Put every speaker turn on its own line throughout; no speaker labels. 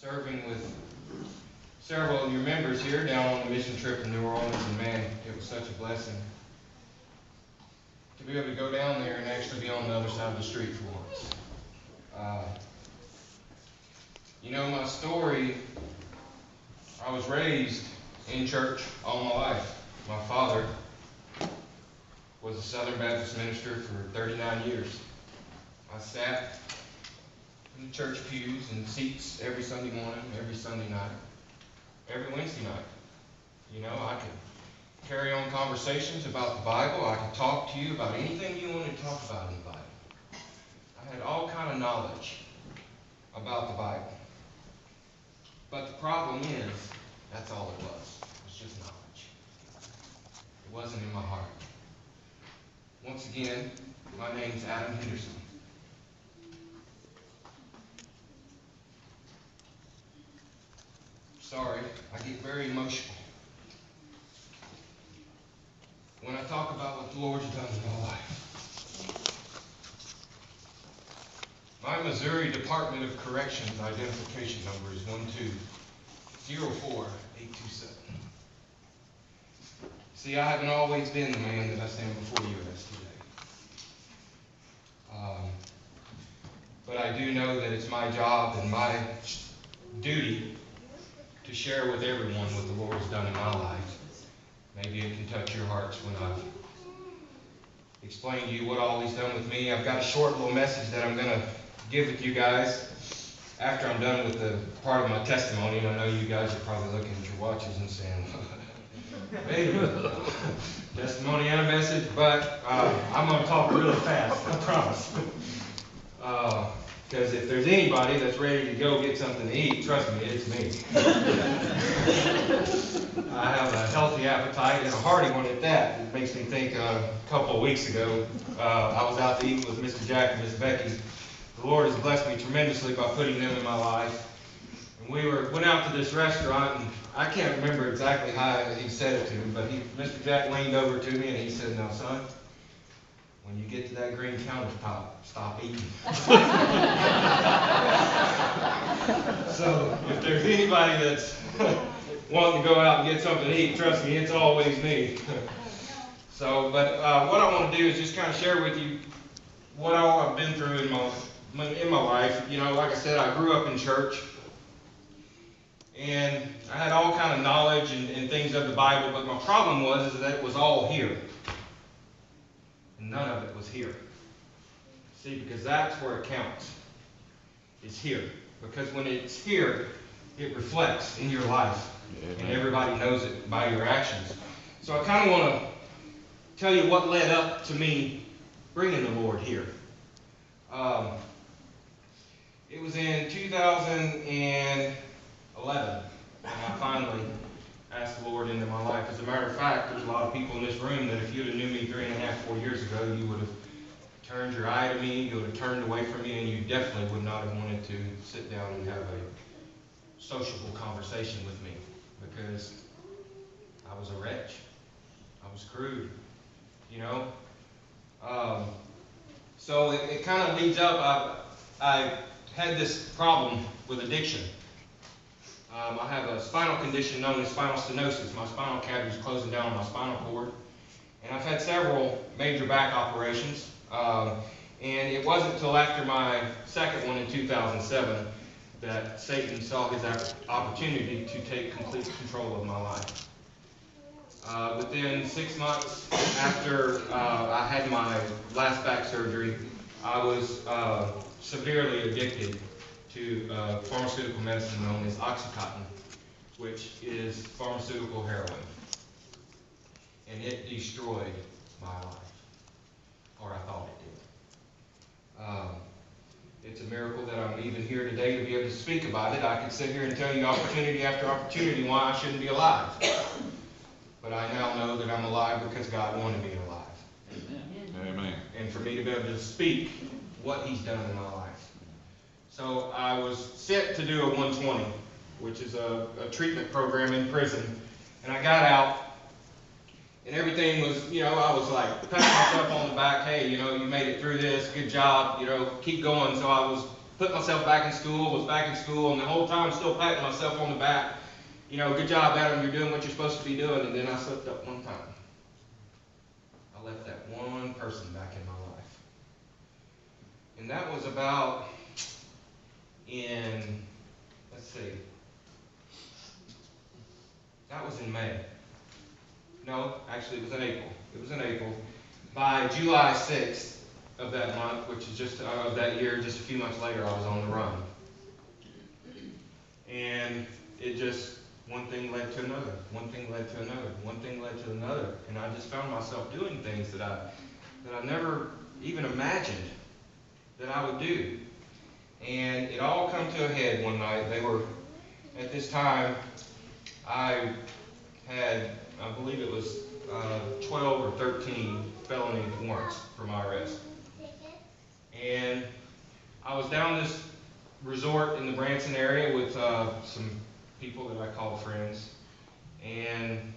serving with several of your members here down on the mission trip in New Orleans, and man, it was such a blessing to be able to go down there and actually be on the other side of the street for once. My story, I was raised in church all my life. My father was a Southern Baptist minister for 39 years. I sat in the church pews and seats every Sunday morning, every Sunday night, every Wednesday night. I could carry on conversations about the Bible. I could talk to you about anything you wanted to talk about in the Bible. I had all kind of knowledge about the Bible. But the problem is, that's all it was. It was just knowledge. It wasn't in my heart. Once again, my name's Adam Henderson. Sorry, I get very emotional when I talk about what the Lord's done in my life. My Missouri Department of Corrections identification number is 1204827. See, I haven't always been the man that I stand before you as today. But I do know that it's my job and my duty to share with everyone what the Lord has done in my life. Maybe it can touch your hearts when I've explained to you what all He's done with me. I've got a short little message that I'm going to give with you guys after I'm done with the part of my testimony. And I know you guys are probably looking at your watches and saying, wait a minute, testimony and a message, but I'm going to talk really fast, I promise. Because if there's anybody that's ready to go get something to eat, trust me, it's me. I have a healthy appetite and a hearty one at that. It makes me think a couple of weeks ago, I was out to eat with Mr. Jack and Miss Becky. The Lord has blessed me tremendously by putting them in my life. And we went out to this restaurant, and I can't remember exactly how he said it to me, but Mr. Jack leaned over to me and he said, "Now, son, when you get to that green countertop, stop eating." So if there's anybody that's wanting to go out and get something to eat, trust me, it's always me. But what I want to do is just kind of share with you what all I've been through in my life. Like I said, I grew up in church, and I had all kind of knowledge and things of the Bible, but my problem was that it was all here. And none of it was here. See, because that's where it counts. It's here. Because when it's here, it reflects in your life. And everybody knows it by your actions. So I kind of want to tell you what led up to me bringing the Lord here. It was in 2011 when I finally asked the Lord into my life. As a matter of fact, there's a lot of people in this room that if you'd have knew me 3.5, 4 years ago, you would have turned your eye to me, you would have turned away from me, and you definitely would not have wanted to sit down and have a sociable conversation with me, because I was a wretch. I was crude, So it kind of leads up. I had this problem with addiction. I have a spinal condition known as spinal stenosis. My spinal cavity is closing down on my spinal cord. And I've had several major back operations. And it wasn't until after my second one in 2007 that Satan saw his opportunity to take complete control of my life. Within 6 months after I had my last back surgery, I was severely addicted to pharmaceutical medicine known as Oxycontin, which is pharmaceutical heroin. And it destroyed my life, or I thought it did. It's a miracle that I'm even here today to be able to speak about it. I could sit here and tell you opportunity after opportunity why I shouldn't be alive. But I now know that I'm alive because God wanted me alive.
Amen.
And for me to be able to speak what He's done in my life. So I was sent to do a 120, which is a treatment program in prison. And I got out, and everything was, I was like patting myself on the back. Hey, you made it through this. Good job. Keep going. So I was put myself back in school, was back in school, and the whole time still patting myself on the back. Good job, Adam, you're doing what you're supposed to be doing. And then I slipped up one time. I left that one person back in my life. And that was about in, let's see, that was in May. No, actually it was in April. It was in April. By July 6th of that month, which is just of that year, just a few months later, I was on the run. And it just, one thing led to another, one thing led to another, one thing led to another. And I just found myself doing things that I never even imagined that I would do. And it all come to a head one night. At this time, I had, I believe it was 12 or 13 felony warrants for my arrest. And I was down this resort in the Branson area with some people that I called friends. And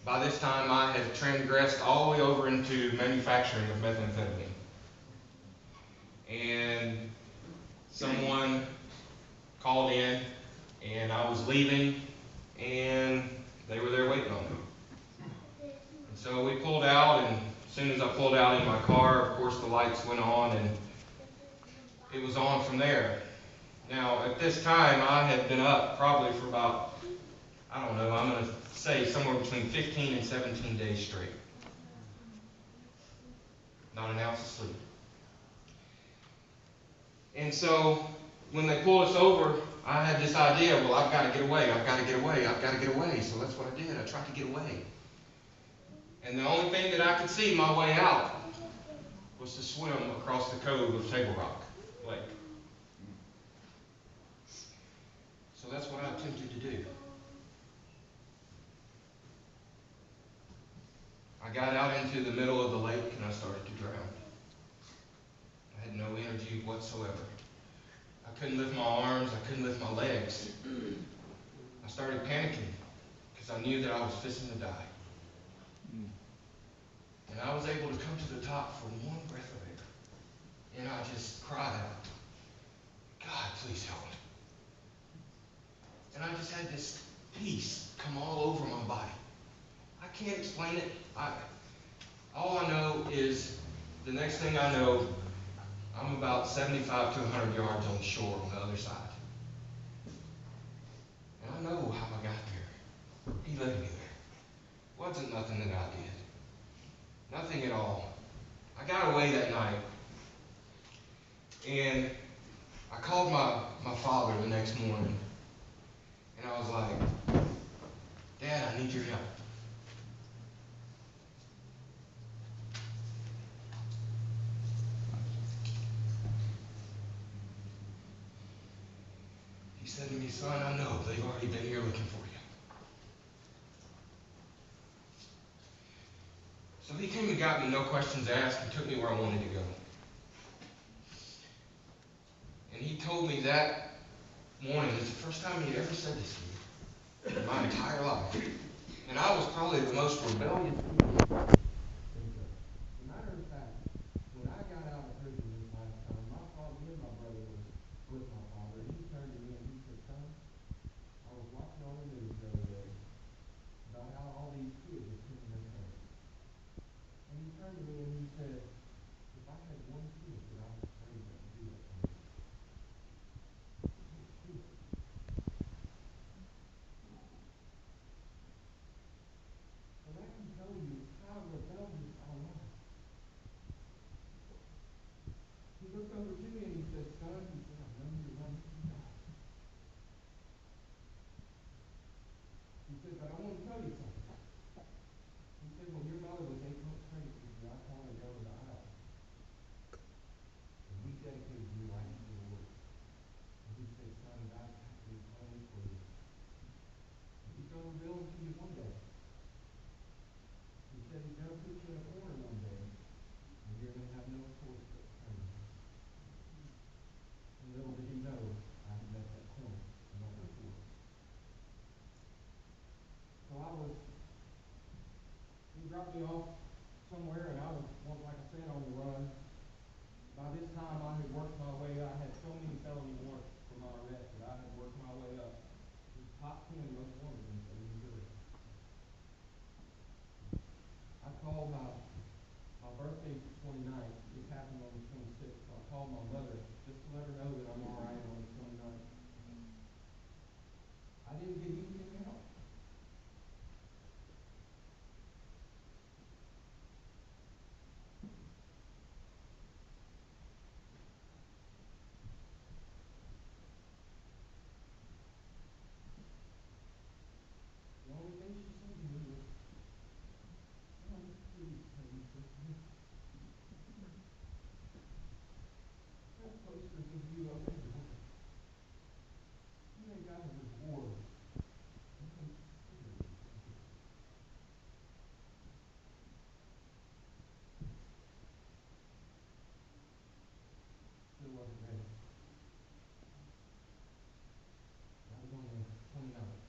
by this time, I had transgressed all the way over into manufacturing of methamphetamine. And someone called in, and I was leaving, and they were there waiting on me. And so we pulled out, and as soon as I pulled out in my car, of course the lights went on, and it was on from there. Now, at this time, I had been up probably for about, I don't know, I'm going to say somewhere between 15 and 17 days straight. Not an ounce of sleep. And so, when they pulled us over, I had this idea, well, I've got to get away, I've got to get away, I've got to get away. So that's what I did. I tried to get away. And the only thing that I could see my way out was to swim across the cove of Table Rock Lake. So that's what I attempted to do. I got out into the middle of the lake and I started to drown. I had no energy whatsoever. I couldn't lift my arms, I couldn't lift my legs. I started panicking because I knew that I was fixing to die. And I was able to come to the top for one breath of air. And I just cried out, God, please help me. And I just had this peace come all over my body. I can't explain it. All I know is the next thing I know, I'm about 75 to 100 yards on the shore on the other side. And I know how I got there. He led me there. Wasn't nothing that I did. Nothing at all. I got away that night. And I called my father the next morning. And I was like, Dad, I need your help. He said to me, son, I know they've already been here looking for you. So he came and got me, no questions asked, and took me where I wanted to go. And he told me that morning, it's the first time he had ever said this to me in my entire life. And I was probably the most rebellious person. As a matter of fact, when I got out of prison this last time, my father, me and my brother was with my father, and he turned to me and he said, son, I was watching on the news the other day about how all these kids are killing their parents. And he turned to me and he said, if I had one kid that I was afraid of to do that to me, I would do it. So that can tell you how rebellious I was. He looked over to me and he said, son, he said, I've known you to run from God. He said, but I want to tell you something. He said, when your mother was 8 months pregnant with you, I saw her go to the aisle. And we dedicated your life to the Lord. And he said, son, God's got new plans for you. And he's going to reveal them to you one day. He said he's going to put you in a corner one day, and you're going to have no choice but to turn. And little did he know, I had left that corner and opened for him. So he dropped me off somewhere, and I was, like I said, on the run. By this time, I had worked my way. I had top 10 most wanted in the state of Missouri. I called my birthday's the 29th. This happened on the 26th. So I called my mother just to let her know that I'm all right on the 29th. I didn't get anything else. The only thing she said to me was, "Oh, please tell me something. Have posters of you up in the door. You ain't got a reward." Still wasn't ready. That was on the 29th.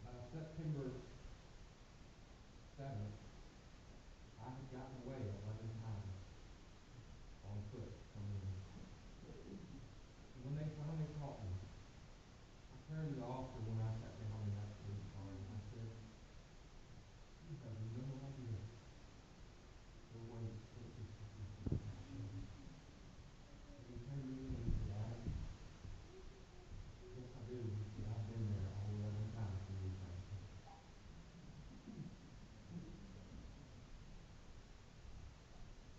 By September 7th, I had gotten away 11 times on foot from the And when they finally caught me, I turned to the officer when I sat down in that police car and I said, "You have no idea the weight that this is." And he turned to me and he said, "Adam, yes I do." He said, "I've been there all 11 times for you things."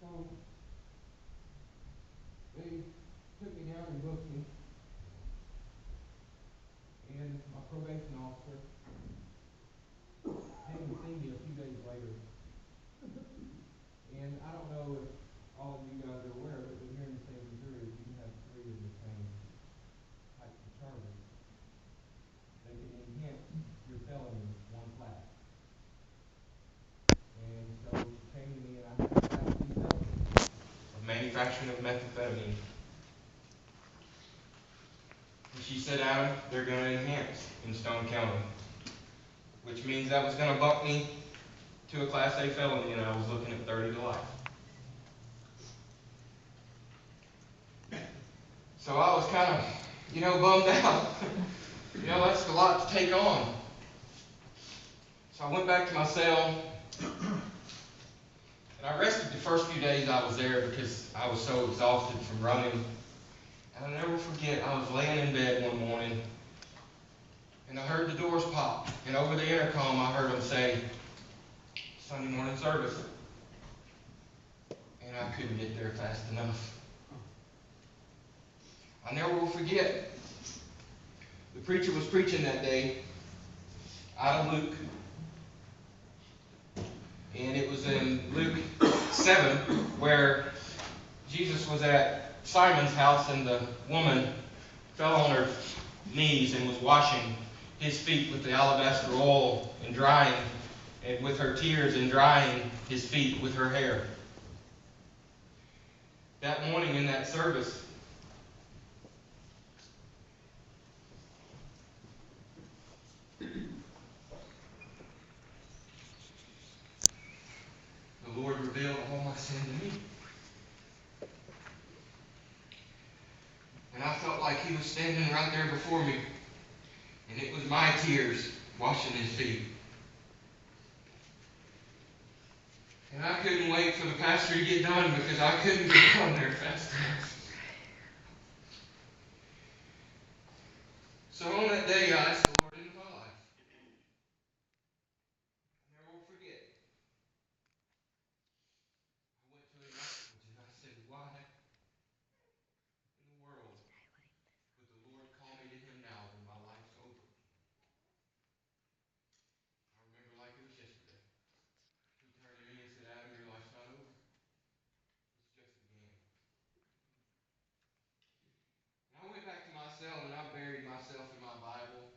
So they took me down and booked me, and my probation officer came and seen me a few days later. And I don't know if all of you guys are aware of it, but here in the state of Missouri, if you have three of the same types of charges, they can enhance your felony one class. And so she came to me and I had a class B felony of manufacturing of methamphetamine. And she said, "Adam, they're going to enhance in Stone County," which means that was going to bump me to a Class A felony, and I was looking at 30 to life. So I was kind of, bummed out. That's a lot to take on. So I went back to my cell, and I rested the first few days I was there because I was so exhausted from running. And I'll never forget, I was laying in bed one morning, and I heard the doors pop, and over the intercom I heard them say, "Sunday morning service." And I couldn't get there fast enough. I never will forget, the preacher was preaching that day out of Luke. And it was in Luke 7 where Jesus was at Simon's house and the woman fell on her knees and was washing his feet with the alabaster oil and drying, and with her tears and drying his feet with her hair. That morning in that service, the Lord revealed all my sin to me. And I felt like he was standing right there before me. And it was my tears washing his feet. And I couldn't wait for the pastor to get done because I couldn't get down there fast enough. So on that day, I asked the Lord into my life. I never will forget. I went to him afterwards and I said, "Why in the world would the Lord call me to him now when my life's over?" I remember like it was yesterday. He turned to me and said, "Adam, your life's not over. It's just began." And I went back to my cell and I buried myself in my Bible.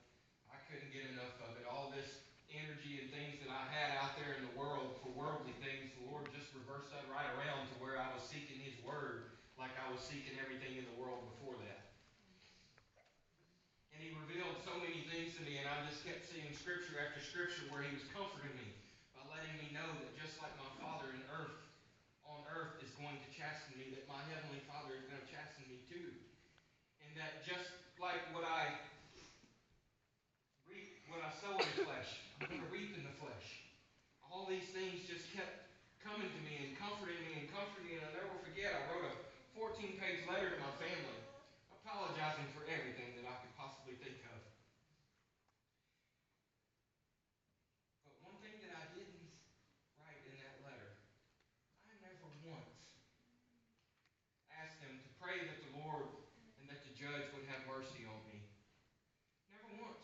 I couldn't get enough of it. All this energy and things that I had out there in the world for worldly things, the Lord just reversed that right around to where I was seeking his word like I was seeking everything in the world before that. And he revealed so many things to me, and I just kept seeing scripture after scripture where he was comforting me by letting me know that just like my Father on earth is going to chasten me, that my Heavenly Father is going to chasten me too. And that just like what I things just kept coming to me and comforting me and comforting me. And I'll never forget, I wrote a 14-page letter to my family, apologizing for everything that I could possibly think of. But one thing that I didn't write in that letter, I never once asked them to pray that the Lord and that the judge would have mercy on me. Never once.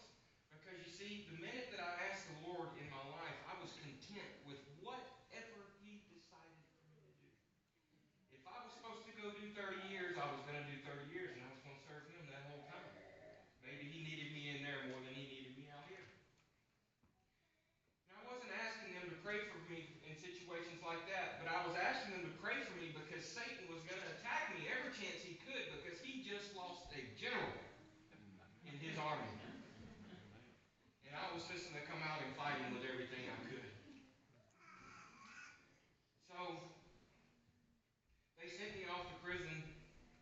Because you see, the minute that I asked the Lord in my life, I was content with whatever He decided for me to do. If I was supposed to go do 30 years, I was going to do 30 years, and I was going to serve Him that whole time. Maybe He needed me in there more than He needed me out here. And I wasn't asking them to pray for me in situations like that, but I was asking them to pray for me because Satan was going to attack me every chance he could, because he just lost a general in his army. And I was fixing to come out and fight him with everything I could. So they sent me off to prison,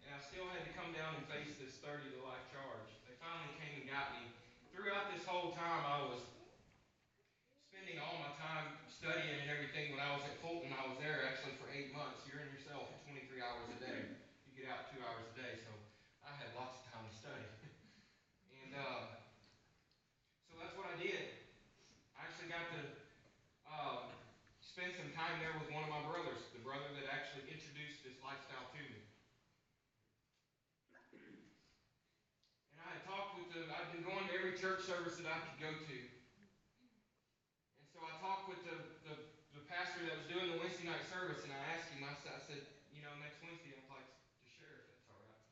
and I still had to come down and face this 30 to life charge. They finally came and got me. Throughout this whole time, I was spending all my time studying and everything. When I was at Fulton, I was there actually for 8 months. You're in your cell for 23 hours a day. You get out 2 hours a day, so I had lots of time to study. And so that's what I did. I actually got to spend some time there with one of my brothers, the brother that actually introduced this lifestyle to me. And I had talked with I'd been going to every church service that I could go to. And so I talked with the pastor that was doing the Wednesday night service, and I asked him, I said, next Wednesday I'd like to share if that's all right.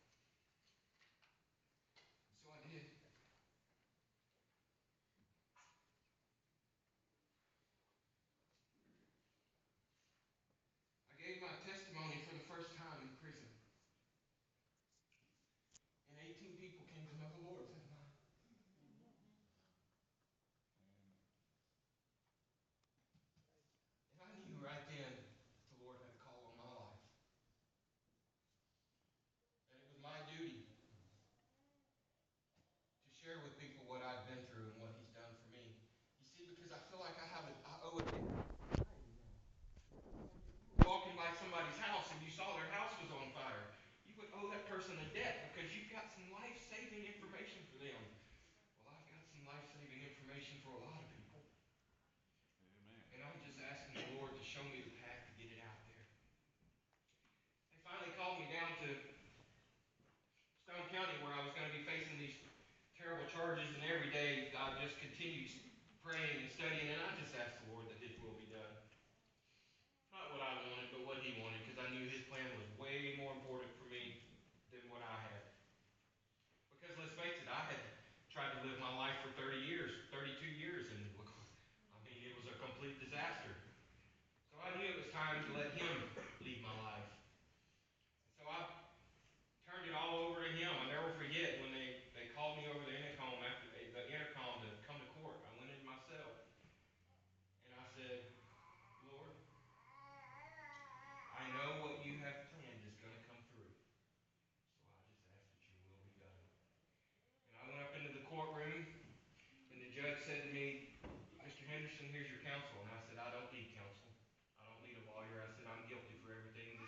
So I did. I gave my testimony for the first time in prison. And 18 people came to know the Lord that night. And I knew right then that the Lord had a call on my life. And it was my duty to share with people what I've been through and what He's done for me. You see, because I feel like I owe it. Walking by somebody's house and you saw their house was on fire, you would owe that person a debt because you've got some life-saving information for them. Well, I've got some life-saving information for a lot of people. Amen. And I'm just asking the Lord to show me the path to get it out there. They finally called me down to Stone County, where I was going to be facing these terrible charges, and every day I just continued praying and studying, and I just asked the Lord that His will be done. Not what I wanted, but what He wanted, because I knew His plan was way more important for me than what I had. Because let's face it, I had tried to live my life for 32 years, and it was a complete disaster. So I knew it was time to let Him lead my life. So I turned it all over to Him. I'll never forget when they called me over the intercom to come to court. I went into my cell and I said, Lord, I know what You have planned is going to come through. So I just ask that Your will be done. And I went up into the courtroom, and the judge said to me, Mr. Henderson, here's your counsel. And I said, I don't need counsel. I don't need a lawyer. I said, I'm guilty for everything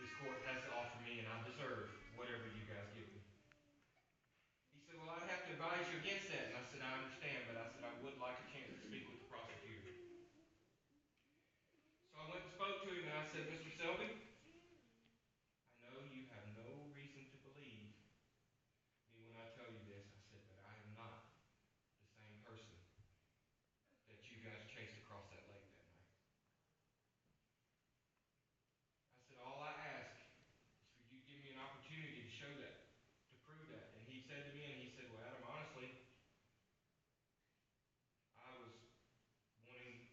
this court has to offer me, and I deserve whatever you guys give me. He said, well, I'd have to advise you against that. And I said, I understand, but I said, I would like a chance to speak with the prosecutor. So I went and spoke to him, and I said, Mr. Selby, I know you have no reason to believe me when I tell you this. I said, but I am not the same person that you guys chased across that lake that night. I said, all I ask is for you to give me an opportunity to show that, to prove that. And he said to me, well, Adam, honestly, I was wanting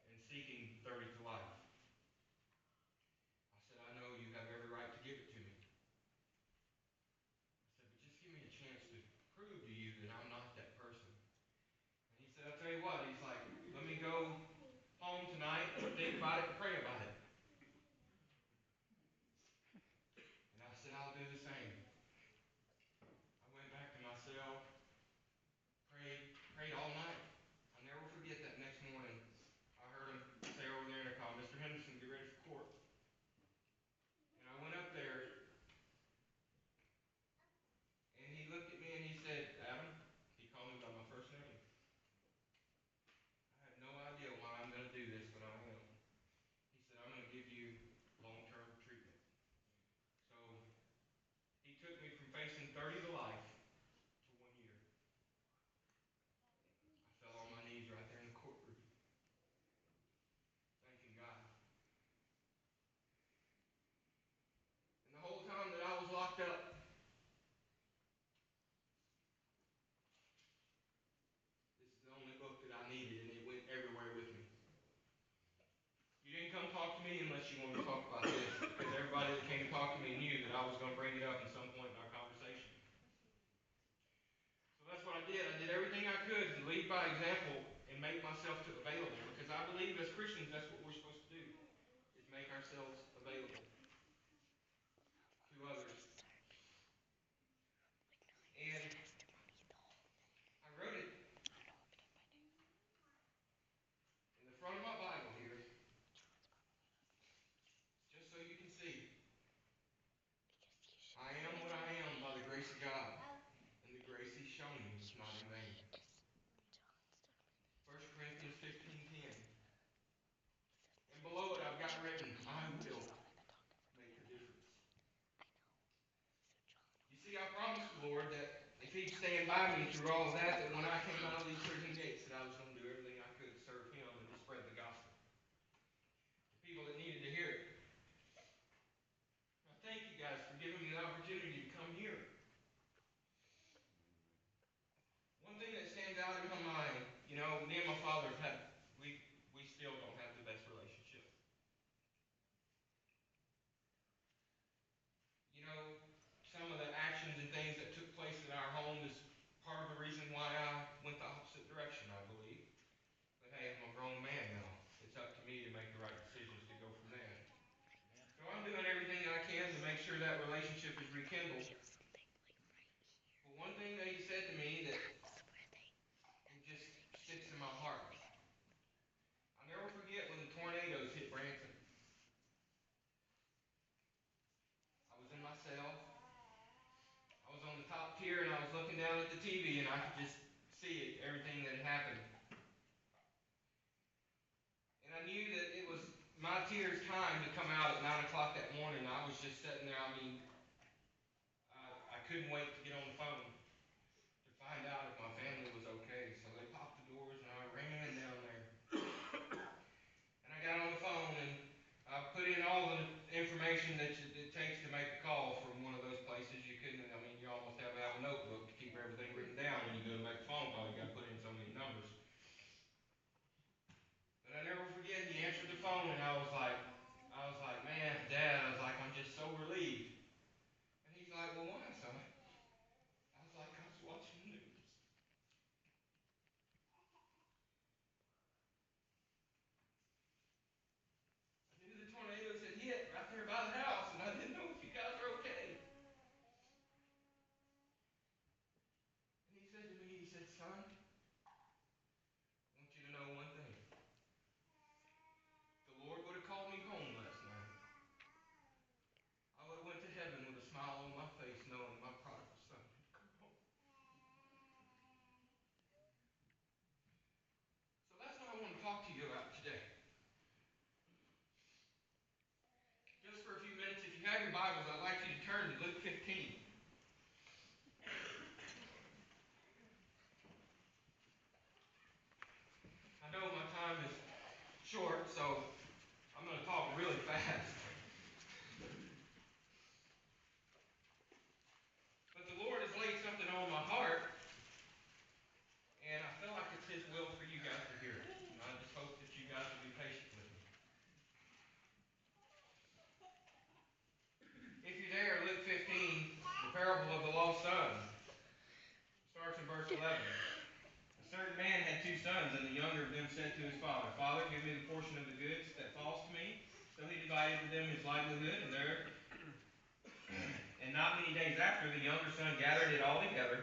and seeking 30 to life. I said, I know you have every right to give it to me. I said, but just give me a chance to prove to you that I'm not that person. And he said, I'll tell you what, he's like, let me go home tonight and think about it and pray about it. And I said, I'll do the same. I went back to my cell, prayed all night. I'll never forget that next morning. I 15:10. And below it I've got written, I will make a difference. You see, I promised the Lord that if He'd stand by me through all of that, that when I came out of these prison gates, that I was going to do everything I could to serve Him and to spread the gospel. The people that needed to hear it. I thank you guys for giving me the opportunity to come here. One thing that stands out in my mind, me and my father we still don't have the best relationship. Some of the actions and things that took place in our home is part of the reason why I went the opposite direction, I believe. But hey, I'm a grown man now. It's up to me to make the right decisions to go from there. So I'm doing everything I can to make sure that relationship is rekindled. But one thing that he said to me that it just sticks in my heart. I'll never forget when the tornadoes hit Branson. I was in my cell. I was on the top tier and I was looking down at the TV and I could just see it, everything that had happened. And I knew that it was my tier's time to come out at 9 o'clock that morning. I was just sitting there, I couldn't wait to get on the phone to find out if my family was okay. So they popped the doors and I ran down there. And I got on the phone and I put in all the information that it takes to make a call from one of those places. You almost have to have a notebook to keep everything written down when you go to make a phone call. You got to put in so many numbers. But I never forget, he answered the phone and I was like, man, Dad, I'm just so relieved. And he's like, well, why, son? I was like, I was watching the news. I knew the tornadoes had hit right there by the house, and I didn't know if you guys were okay. And he said to me, he said, son, I want you to know one thing. If the Lord would have called me home last night, I would have went to heaven with a smile on my face knowing my prodigal son had come home. So that's what I want to talk to you about today. Just for a few minutes, if you have your Bibles, I'd like you to turn to Luke 15. I know my time is short, so I'm going to talk really fast. But the Lord has laid something on my heart, and I feel like it's His will for you guys to hear it. And I just hope that you guys will be patient with me. If you're there, Luke 15, the parable of the lost son, starts in verse 11. A certain man had 2 sons, and the younger of them said to his father, Father, give me the portion of the goods that falls to me. So he divided to them his livelihood, and not many days after, the younger son gathered it all together,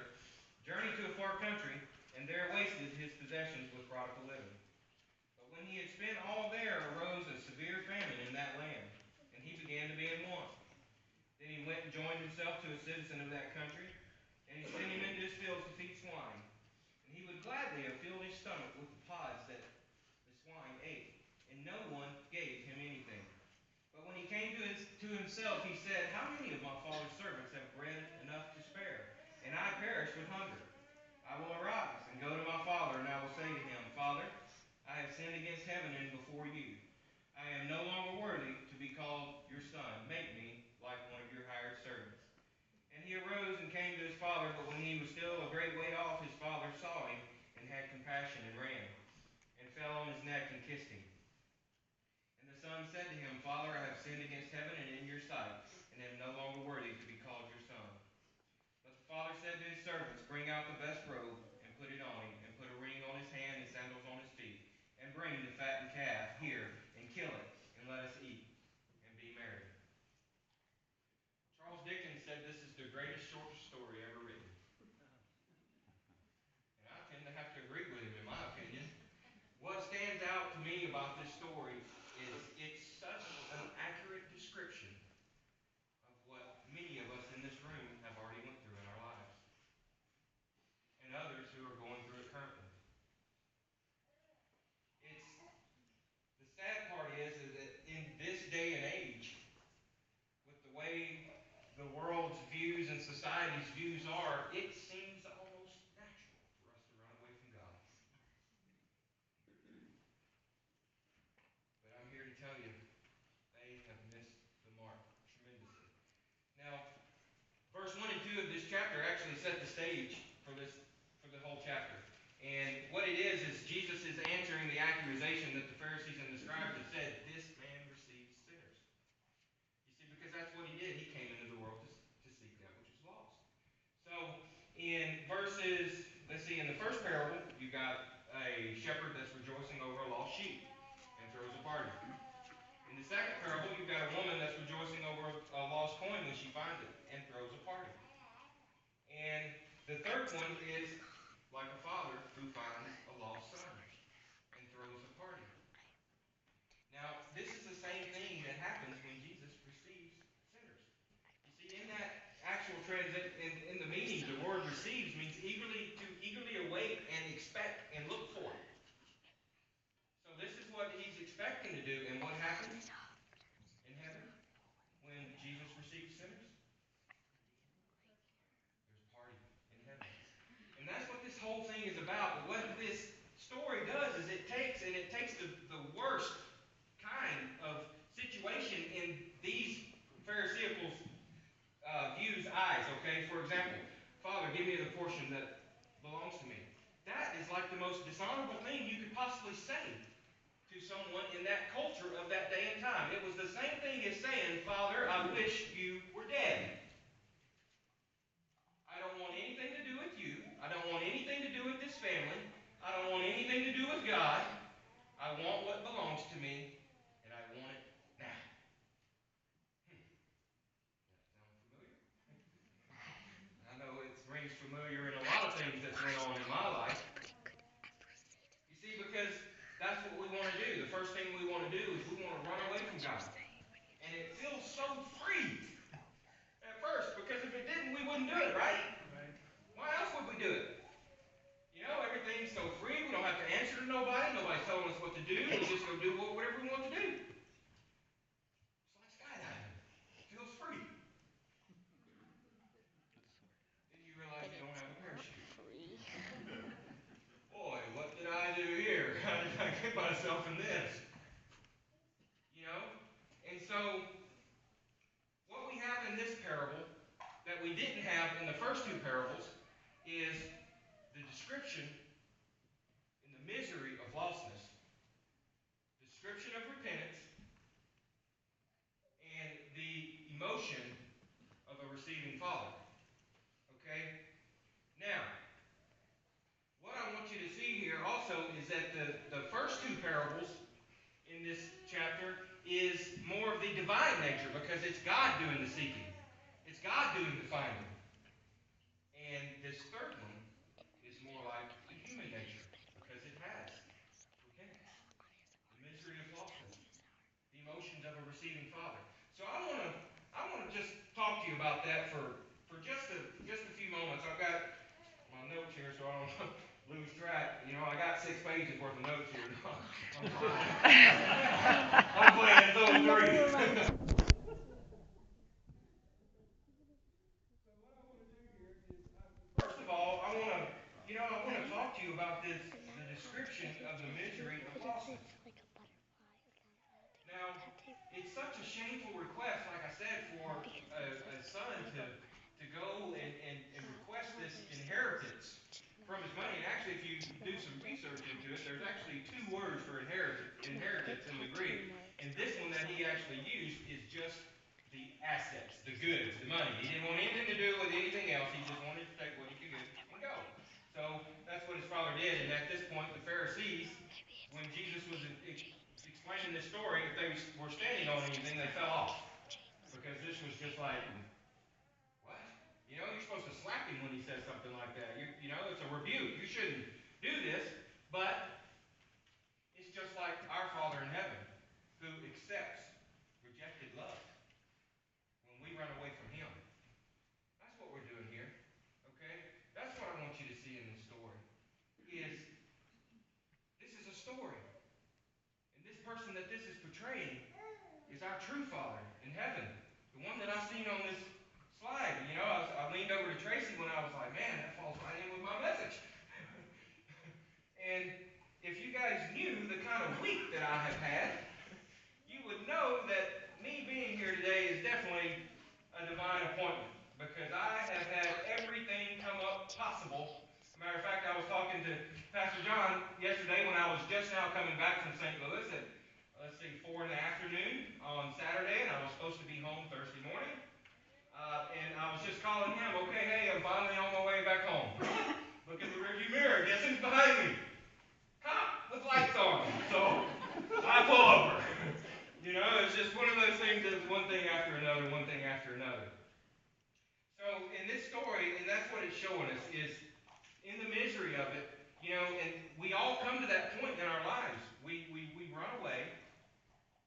journeyed to a far country, and there wasted his possessions with prodigal living. But when he had spent all there, arose a severe famine in that land, and he began to be in want. Then he went and joined himself to a citizen of that country, and he sent him into his fields to feed swine. And he would gladly have filled his stomach with the pods that the swine ate, and no one gave him anything. But when he came to himself, he said, How many of my father's servants have bread enough to spare, and I perish with hunger? I will arise and go to my father, and I will say to him, Father, I have sinned against heaven and before you. I am no longer worthy to be called your son. Make me like one of your hired servants. And he arose and came to his father, but when he was still a great way off, his father saw him and had compassion and ran, and fell on his neck and kissed him. And the son said to him, Father, I have sinned against heaven and in your sight, and am no longer worthy to be called your son. But the father said to his servants, Bring out the best robe, and put it on him, and put a ring on his hand and sandals on his feet, and bring the fattened calf here, and kill it, and let us eat, and be merry. Charles Dickens said this is the greatest short story ever written. And I tend to have to agree with him, in my opinion. What stands out to me about this story is it's such an accurate description of what many of us in this room have already went through in our lives, and others who are going through it currently. set the stage for the whole chapter. And what it is Jesus is answering the accusation that the Pharisees and the scribes had said, this man receives sinners. You see, because that's what he did. He came into the world to seek that which is lost. So in in the first parable, you got a shepherd that's rejoicing over a lost sheep and throws a party. In the second parable, you've got a woman that's rejoicing over a lost coin when she finds it and throws a party. And the third one is like a father who finds a lost son and throws a party. Now, this is the same thing that happens when Jesus receives sinners. You see, in that actual in the meaning, the word receives means eagerly await and expect and look for. So this is what he's expecting to do. And what happens in heaven when Jesus receives sinners? There's a party in heaven. And that's what this whole thing is about. What this story does is it takes the worst kind of situation in these Pharisaical views' eyes. Okay, for example, Father, give me the portion that belongs to me. That is like the most dishonorable thing you could possibly say to someone in that culture of that day and time. It was the same thing as saying, Father, I wish you were dead. I don't want anything to do with you. I don't want anything to do with this family. I don't want anything to do with God. I want what belongs to me, and I want it now. That sound familiar? I know it rings familiar in a lot of things that's went on in my life. You see, because that's what we want to do. The first thing we want to do is we want to run away from God. And it feels so free at first, because if it didn't, we wouldn't do it, right? Why else would we do it? You know, everything's so free. We don't have to answer to nobody. Nobody's telling us what to do. We just go do whatever we want to do. It's like skydiving. It feels free. Then you realize you don't have a parachute. Boy, what did I do here? How did I get myself in this? You know? And so, what we have in this parable that we didn't have in the first two parables is the description in the misery of lostness, description of repentance, and the emotion of a receiving father. Okay? Now, what I want you to see here also is that the first two parables in this chapter is more of the divine nature, because it's God doing the seeking. It's God doing the finding. And this third one is more like the human nature, because it has repentance, the misery of lostness, the emotions of a receiving father. So I want to just talk to you about that for just a few moments. I've got my notes here, so I don't lose track. You know, I got 6 pages worth of notes here. I'm playing those 3. First of all, I want to talk to you about the description of the misery of lostness. Now, it's such a shameful request, like I said, for a son to go and request this inheritance from his money. And actually, if you do some research into it, there's actually 2 words for inheritance in the Greek. And this one that he actually used is just the assets, the goods, the money. He didn't want anything to do with anything else. He just wanted to take what he could get and go. So that's what his father did. And at this point, the Pharisees, when Jesus was explaining this story, if they were standing on anything, they fell off. Because this was just like, what? You know, you're supposed to slap him when he says something like that. You know, it's a rebuke. You shouldn't do this. But it's just like our Father in heaven, who accepts rejected love when we run away from him. That's what we're doing here. Okay? That's what I want you to see in this story. This is a story. And this person that this is portraying is our true Father in heaven. The one that I've seen on this slide. You know, I leaned over to Tracy when I was like, man, that falls right in with my message. And if you guys knew the kind of week that I have had, you would know that me being here today is definitely a divine appointment. Because I have had everything come possible. Matter of fact, I was talking to Pastor John yesterday when I was just now coming back from St. Louis at, let's see, 4 in the afternoon on Saturday, and I was supposed to be home Thursday morning. And I was just calling him, okay, hey, I'm finally on my way back home. Look in the rearview mirror, guess who's behind me? Cop with lights on. So I pull over. You know, it's just one of those things that's one thing after another, one thing after another. So in this story, and that's what it's showing us, is in the misery of it, you know, and we all come to that point in our lives. We run away,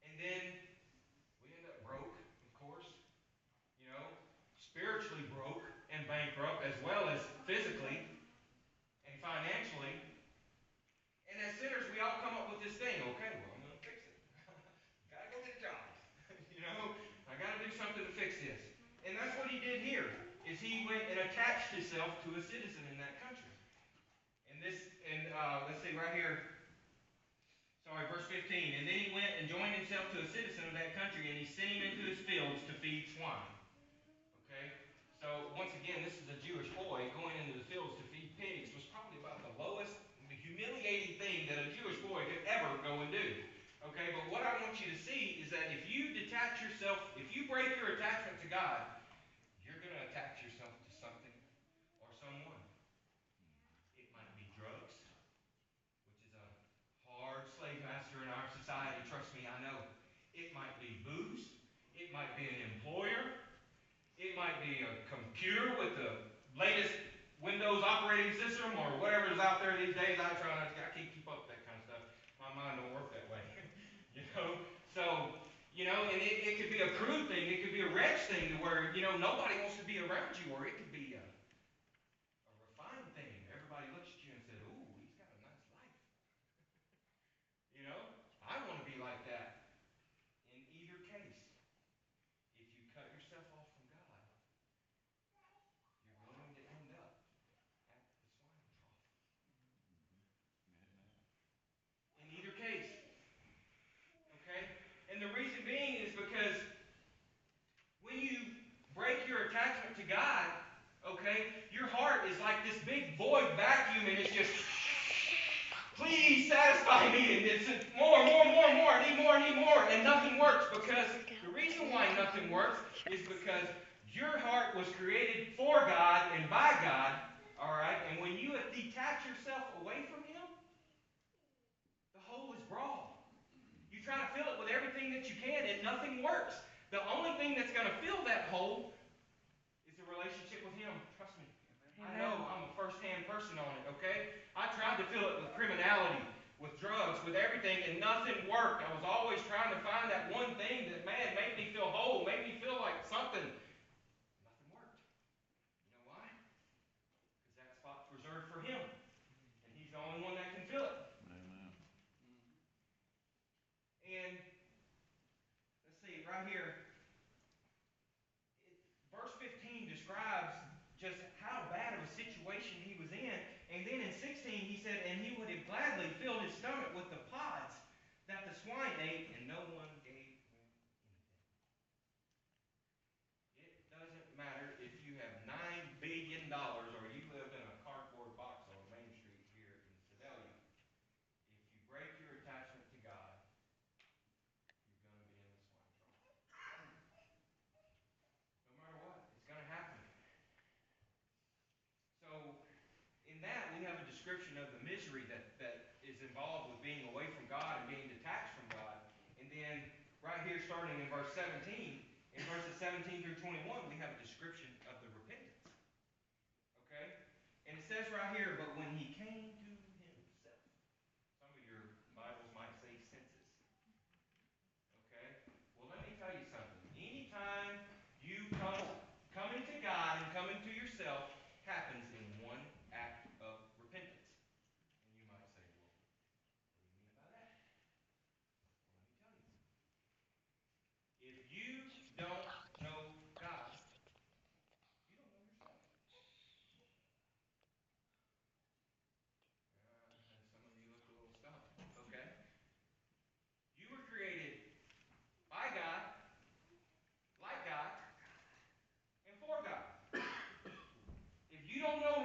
and then we end up broke, of course, you know, spiritually broke and bankrupt, as well as physically and financially. And as sinners, we all come up with this thing, okay, well, I'm going to fix it. Gotta go get a job. You know, I gotta do something to fix this. And that's what he did here, is he went and attached himself to a citizen in that country. And this, and let's see, right here, sorry, verse 15. And then he went and joined himself to a citizen of that country, and he sent him into his fields to feed swine. Okay? So, once again, this is a Jewish boy going into the fields to feed pigs, was probably about the lowest, the humiliating thing that a Jewish boy could ever go and do. Okay, but what I want you to see is that if you detach yourself, if you break your attachment to God, you're going to attach yourself to something or someone. It might be drugs, which is a hard slave master in our society. Trust me, I know. It might be booze. It might be an employer. It might be a computer with the latest Windows operating system or whatever is out there these days. I can't keep up with that kind of stuff. My mind don't work that way. You know? So, you know, and it could be a crude thing. It could be a wretch thing to where, you know, nobody wants to be around you. Or it could be a refined thing. Everybody looks at you and says, ooh, he's got a nice life. You know? I want to be like that. In either case, if you cut yourself off from God, you're going to end up at the swine trough. In either case. Okay? And the reason being is because when you break your attachment to God, okay, your heart is like this big void vacuum, and it's just, please satisfy me, and it's more, I need more, and nothing works, because the reason why nothing works is because your heart was created for God and by God, all right, and when you detach yourself away from Him, the hole is broad. You try to fill it with everything that you can, and nothing works. The only thing that's going to fill that hole is a relationship with Him. Trust me. Amen. I know I'm a first-hand person on it, okay? I tried to fill it with criminality, with drugs, with everything, and nothing worked. I was always trying to find that one thing that, man, made me feel whole, made me feel like something. Nothing worked. You know why? Because that spot's reserved for Him, and He's the only one that can fill it.
Amen.
And let's see, right here, verse 15 describes just how bad of a situation he was in. And then in 16 he said, and he would have gladly filled his stomach with the pods that the swine ate, and no one gave him anything. It doesn't matter if you have $9 billion or you live in a cardboard box on Main Street here in Sedalia. If you break your attachment to God, you're going to be in the swine trough. No matter what, it's going to happen. So, in that, we have a description of the misery that is involved with being away from God and being detached from God. And then, right here, starting in verse 17, in verses 17 through 21, we have a description of the repentance. Okay? And it says right here, but when he came to himself. Some of your Bibles might say senses. Okay? Well, let me tell you something. Anytime you coming to God and coming to yourself happens in one act of repentance. And you might say, well, what do you mean by that? Well, let me tell you. If you don't know God, you don't know yourself. Some of you look a little stumped. Okay? You were created by God, like God, and for God. If you don't know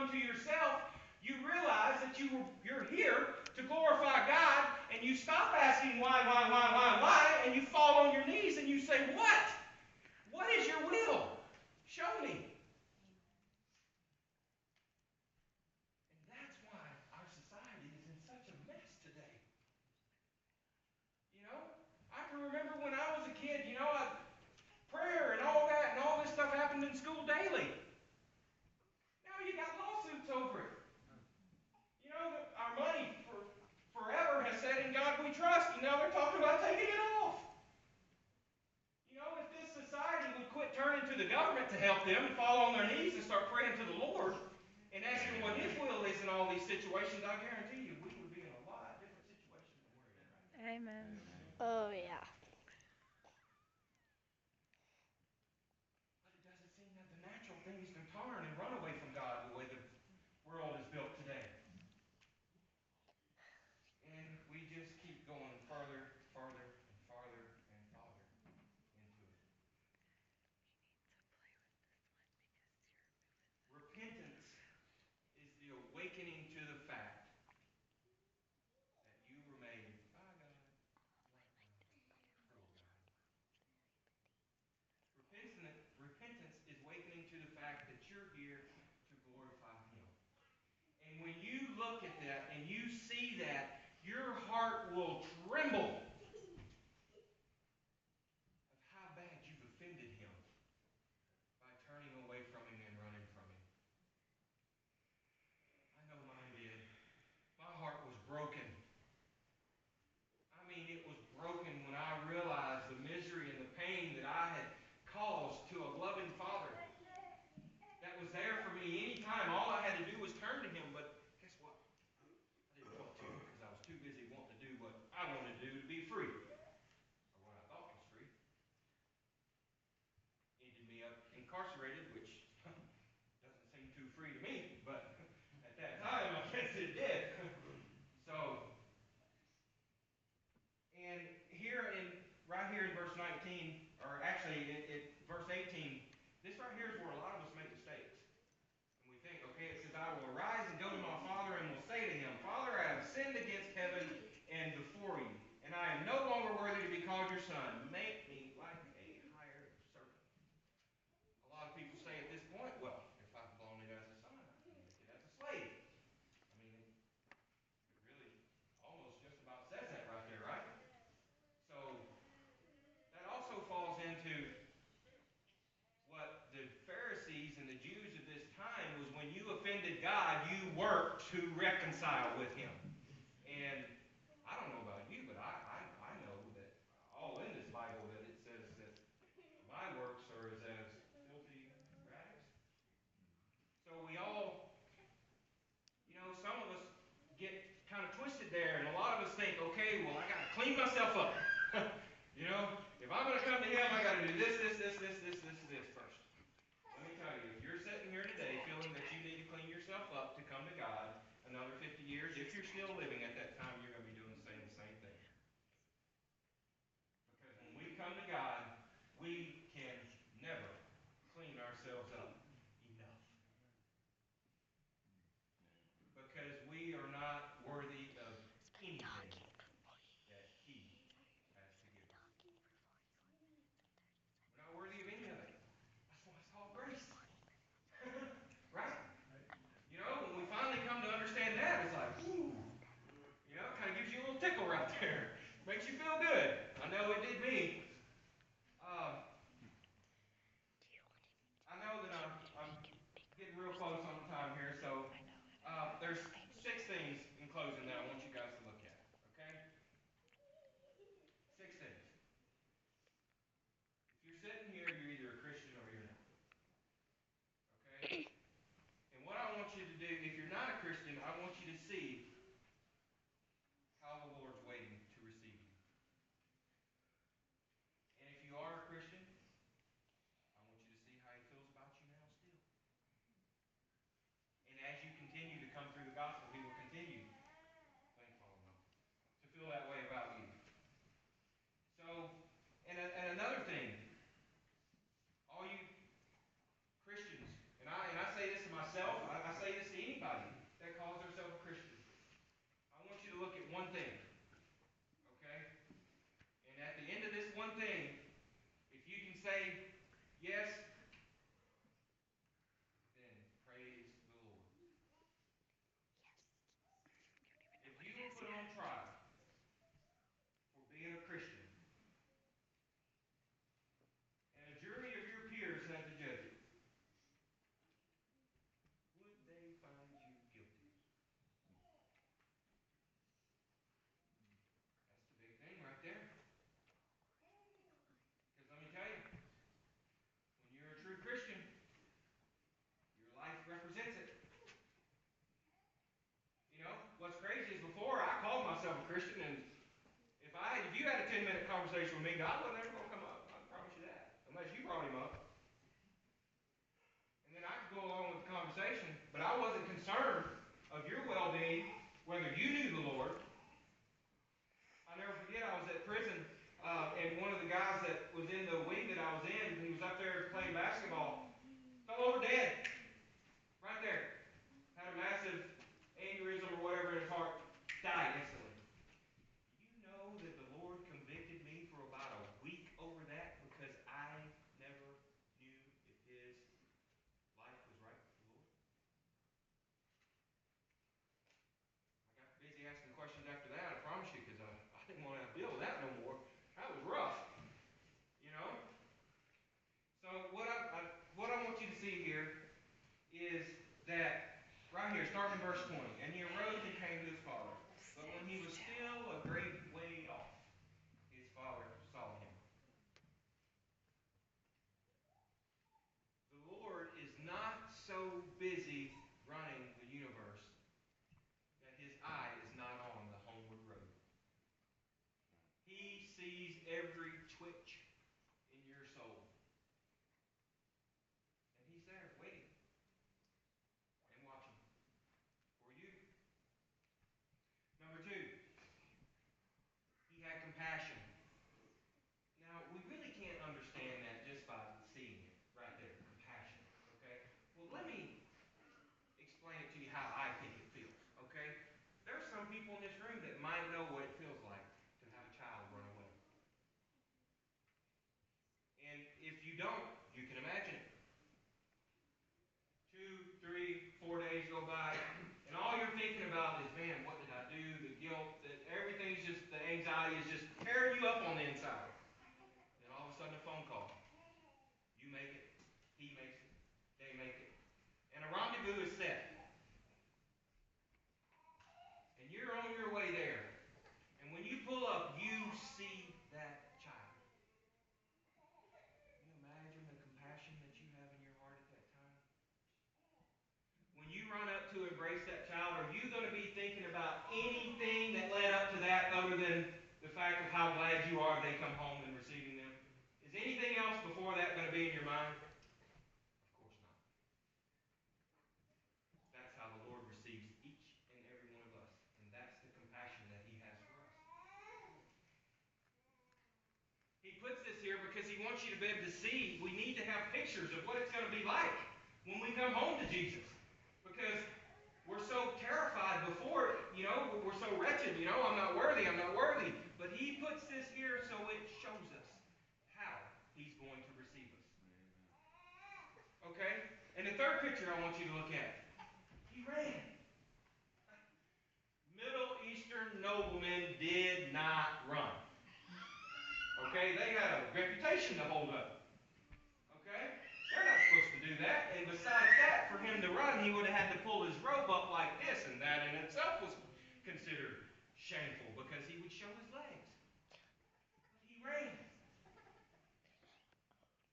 come to yourself, you realize that you're here to glorify God, and you stop asking why, and you fall on your knees and you say, what? What is your will? Show me. And that's why our society is in such a mess today. You know, I can remember when I was a kid, prayer and all that and all this stuff happened in school daily. Now you got lawsuits over it. Our money forever has said, in God we trust, and now they're talking about taking it off. If this society would quit turning to the government to help them and fall on their knees and start praying to the Lord and asking what His will is in all these situations, I guarantee you we would be in a lot different situation than we're in right now.
Amen. Oh, yeah.
But it doesn't seem that the natural thing is to turn and run away from God the way the world is built today. And we just keep going farther, farther, and farther, and farther into it. Repentance is the awakening to the fact that you were made by God, like God, for God. Repentance is awakening to the fact that you're here to glorify Him. And when you look at that and you see that, your heart will tremble of how bad you've offended Him by turning away from Him and running from Him. I know mine did. My heart was broken. I mean, it was broken when I realized the misery and the pain that I had caused to a loving Father that was there for me anytime. All I had to do was turn to Him, but guess what? I didn't want to because I was too busy wanting to do what I wanted to do to be free, or what I thought was free. Ended me up incarcerated, which doesn't seem too free to me, but at that time I guess it did. So, and right here in verse 19, or actually in verse 18, this right here is where a lot of us make mistakes. And we think, okay, it says, I will arise and go to my father and will say to him, Father, I have sinned against heaven and before you, and I am no longer worthy to be called your son. Make me like a hired servant. A lot of people say at this point, well, if I've blown it as a son, I can make it as a slave. I mean, it really almost just about says that right there, right? So that also falls into what the Pharisees and the Jews of this time was when you offended God, you worked to reconcile with Him. And I don't know about you, but I know that all in this Bible that it says that my works are as filthy rags. So we all, some of us get kind of twisted there, and a lot of us think, okay, well, I got to clean myself up. If I'm going to come to Him, I got to do this first. Let me tell you, if you're sitting here today feeling that you need to clean yourself up to come to God another 50 years, if you're still living at that time, you're going to be doing the same thing. Because when we come to God, we can never clean ourselves up enough. Because we are not worthy of anything that He has to give us. We're not worthy of any of it. That's why it's called grace. Right? When we finally come to understand that, it's like, ooh, it kind of gives you a little tickle right there. Makes you feel good. I know it did me. I know that I'm getting real close on time here, so there's 6 things in closing that I want you guys to look at. Okay? 6 things. If you're sitting here, you're either a Christian or you're not. Okay? And what I want you to do, if you're not a Christian, I want you to see how the Lord's waiting to receive you. And if you are a Christian, I want you to see how He feels about you now still. And as you continue to come through the gospel, He will continue, to feel that way about you. So, and another thing, all you Christians, and I say this to myself, I say this to Yes, then praise the Lord. If you were put on trial for being a Christian, and a jury of your peers had to judge it, would they find you guilty? That's the big thing right there. Because let me tell you, when you're a true Christian, your life represents it. You know, what's crazy is before I called myself a Christian, and if you had a 10-minute conversation with me, God wasn't ever going to come up. I promise you that. Unless you brought him up. And then I could go along with the conversation, but I wasn't concerned of your well-being, whether you knew the Lord. I'll never forget, I was at prison, and one of the guys that was in the wing that I was in, he was up there playing basketball, fell over dead. Right there. Had a massive aneurysm or whatever in his heart, died instantly. You know that the Lord convicted me for about a week over that because I never knew if his life was right with the Lord. I got busy asking questions after that, I promise you, because I didn't want to deal with that no more. That was rough, you know. So what I want you to see here is that right here, starting in verse 20. And he arose and came to his father. But when he was still a great way off, his father saw him. The Lord is not so busy running the universe that his eye is not on the homeward road. He sees every twitch in your soul. And he's there waiting and watching for you. Number two, he had compassion. Now, we really can't understand that just by seeing it right there, compassion, okay? Well, let me explain it to you how I think it feels, okay? There are some people in this room that might know what it feels like to have a child run away. And if you don't, you can imagine it. 2, 3, 4 days go by, and all you're thinking about is, man, what did I do? The guilt, that everything's just, the anxiety is just tearing you up on the inside. And all of a sudden, a phone call. You make it, he makes it, they make it. And a rendezvous is set. And you're on your way there. And when you pull up, you see that child. Can you imagine the compassion that you have in your heart at that time? When you run up to embrace that child, are you going to be thinking about anything that led up to that other than the fact of how glad you are they come home and receiving them? Is anything else before that going to be in your mind? Of course not. That's how the Lord receives each and every one of us. And that's the compassion that he has for us. He puts this here because he wants you to be able to see we need to have pictures of what it's going to be like when we come home to Jesus. Because we're so terrified before, we're so wretched, I'm not worthy, I'm not worthy. But he puts this here so it shows us how he's going to receive us. Okay? And the third picture I want you to look at. He ran. Middle Eastern noblemen did not run. Okay? They had a reputation to hold up. Okay? They're not supposed to do that. And besides that, for him to run, he would have had to pull his robe up like this, and that in itself was considered shameful because he would show his legs. But he ran.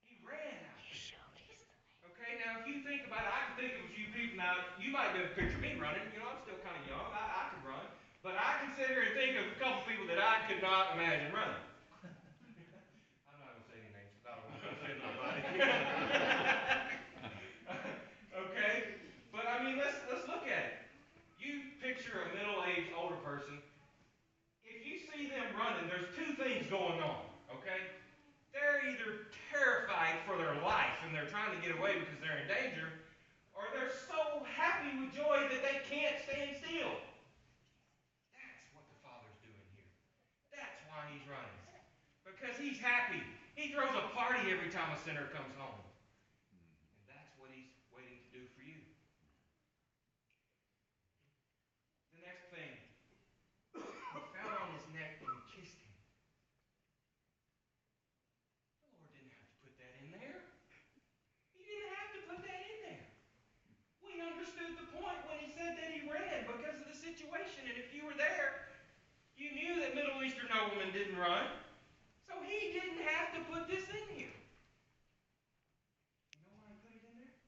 He ran out there. Okay, now if you think about it, I can think of a few people. Now, you might be able to picture me running. I'm still kind of young. I could run. But I can sit here and think of a couple people that I could not imagine running. I'm not going to say any names because I don't want to offend nobody. Okay? But I mean, let's look at it. You picture a middle-aged older person. If you see them running, there's two things going on. Okay? They're either terrified for their life and they're trying to get away because they're in danger, or they're so happy with joy that they can't stand still. That's what the Father's doing here. That's why he's running. Because he's happy. He throws a party every time a sinner comes home. And that's what he's waiting to do for you. The next thing, he fell on his neck and kissed him. The Lord didn't have to put that in there. He didn't have to put that in there. We understood the point when he said that he ran because of the situation. And if you were there, you knew that Middle Eastern noblemen didn't run. So he didn't have to put this in here. You know why he put it in there?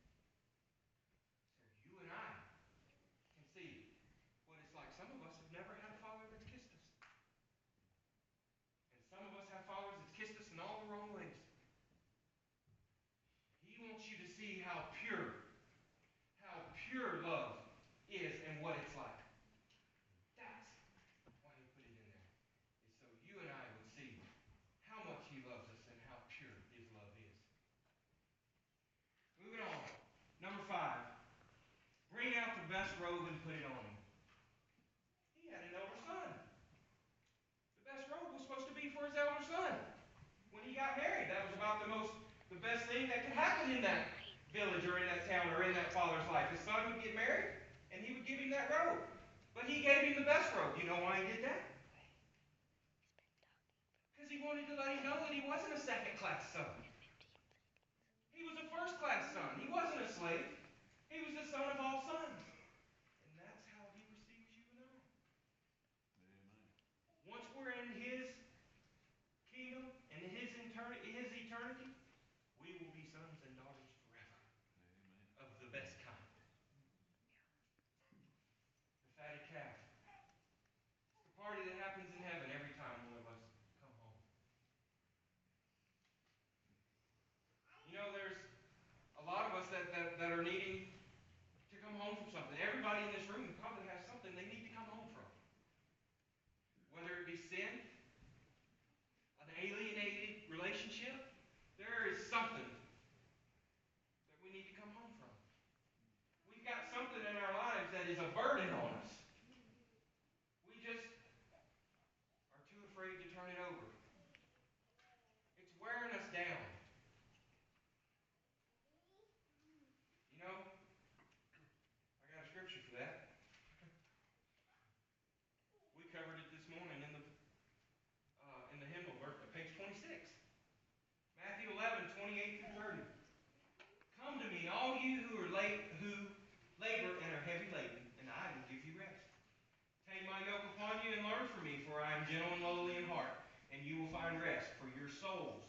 So you and I can see what it's like. Some of us have never had a father that's kissed us. And some of us have fathers that's kissed us in all the wrong ways. He wants you to see how pure love is and what it's like. That's why he put it in there. Is so you and I would see how much he loves us and how pure his love is. Moving on. Number 5. Bring out the best robe and put it on him. He had an elder son. The best robe was supposed to be for his elder son. When he got married, that was about the best thing that could happen in that village or in that town or in that father's life. His son would get married, and he would give him that robe. But he gave him the best robe. You know why he did that? Because he wanted to let him know that he wasn't a second-class son. He was a first-class son. He wasn't a slave. He was the son of all sons. And that's how he receives you and I.
Amen.
Once we're in his kingdom and his eternity, we will be sons and daughters forever.
Amen.
Of the best kind. The fatted calf. It's the party that happens in heaven every time one of us come home. You know, there's a lot of us that are needing to come home from something. Everybody in this room probably has something they need to come home from. Whether it be sin, an alienated relationship, there is something that we need to come home from. We've got something in our lives that is a burden on us. We just are too afraid to turn it over. It's wearing us down. You know, I got a scripture for that. We covered it this morning in the hymnal verse, page 26. Matthew 11:28-30. Come to me, all you who labor and are heavy laden, and I will give you rest. Take my yoke upon you and learn from me, for I am gentle and lowly in heart, and you will find rest for your souls.